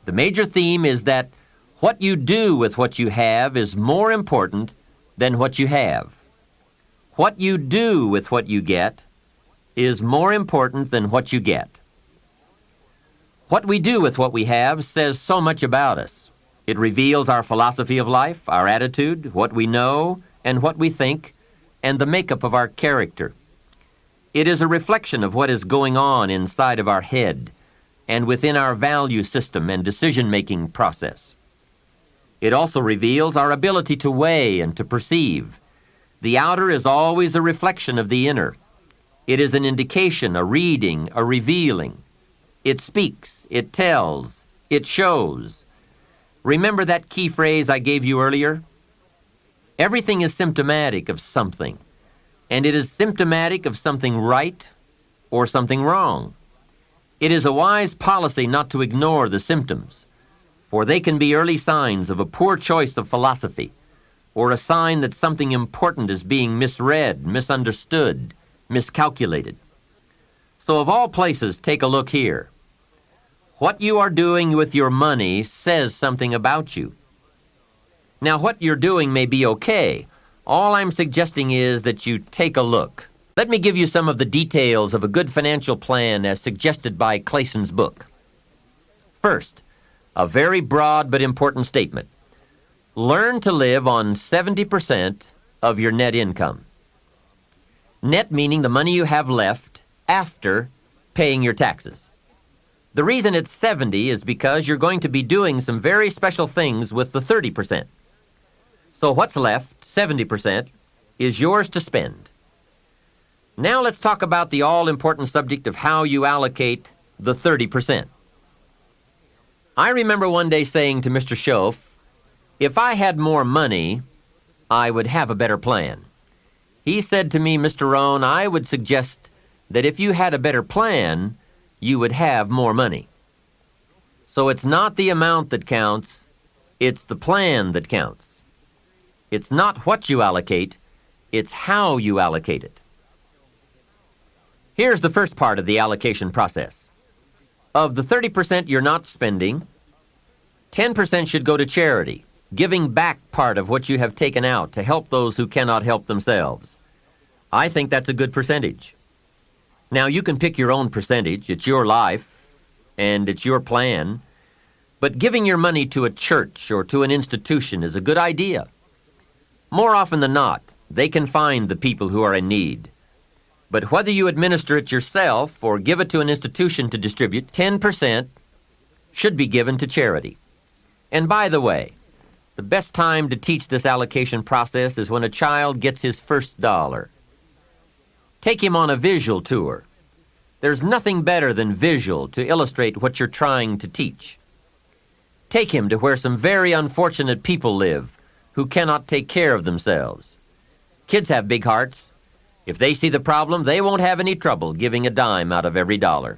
The major theme is that what you do with what you have is more important than what you have. What you do with what you get is more important than what you get. What we do with what we have says so much about us. It reveals our philosophy of life, our attitude, what we know, and what we think, and the makeup of our character. It is a reflection of what is going on inside of our head and within our value system and decision-making process. It also reveals our ability to weigh and to perceive. The outer is always a reflection of the inner. It is an indication, a reading, a revealing. It speaks, it tells, it shows. Remember that key phrase I gave you earlier? Everything is symptomatic of something, and it is symptomatic of something right or something wrong. It is a wise policy not to ignore the symptoms, for they can be early signs of a poor choice of philosophy, or a sign that something important is being misread, misunderstood, miscalculated. So of all places, take a look here. What you are doing with your money says something about you. Now, what you're doing may be okay. All I'm suggesting is that you take a look. Let me give you some of the details of a good financial plan as suggested by Clayson's book. First, a very broad but important statement. Learn to live on 70% of your net income. Net meaning the money you have left after paying your taxes. The reason it's 70 is because you're going to be doing some very special things with the 30%. So what's left, 70%, is yours to spend. Now let's talk about the all-important subject of how you allocate the 30%. I remember one day saying to Mr. Schoaf, if I had more money, I would have a better plan. He said to me, Mr. Rohn, I would suggest that if you had a better plan, you would have more money. So it's not the amount that counts, it's the plan that counts. It's not what you allocate, it's how you allocate it. Here's the first part of the allocation process. Of the 30% you're not spending, 10% should go to charity, giving back part of what you have taken out to help those who cannot help themselves. I think that's a good percentage. Now, you can pick your own percentage. It's your life, and it's your plan. But giving your money to a church or to an institution is a good idea. More often than not, they can find the people who are in need. But whether you administer it yourself or give it to an institution to distribute, 10% should be given to charity. And by the way, the best time to teach this allocation process is when a child gets his first dollar. Take him on a visual tour. There's nothing better than visual to illustrate what you're trying to teach. Take him to where some very unfortunate people live who cannot take care of themselves. Kids have big hearts. If they see the problem, they won't have any trouble giving a dime out of every dollar.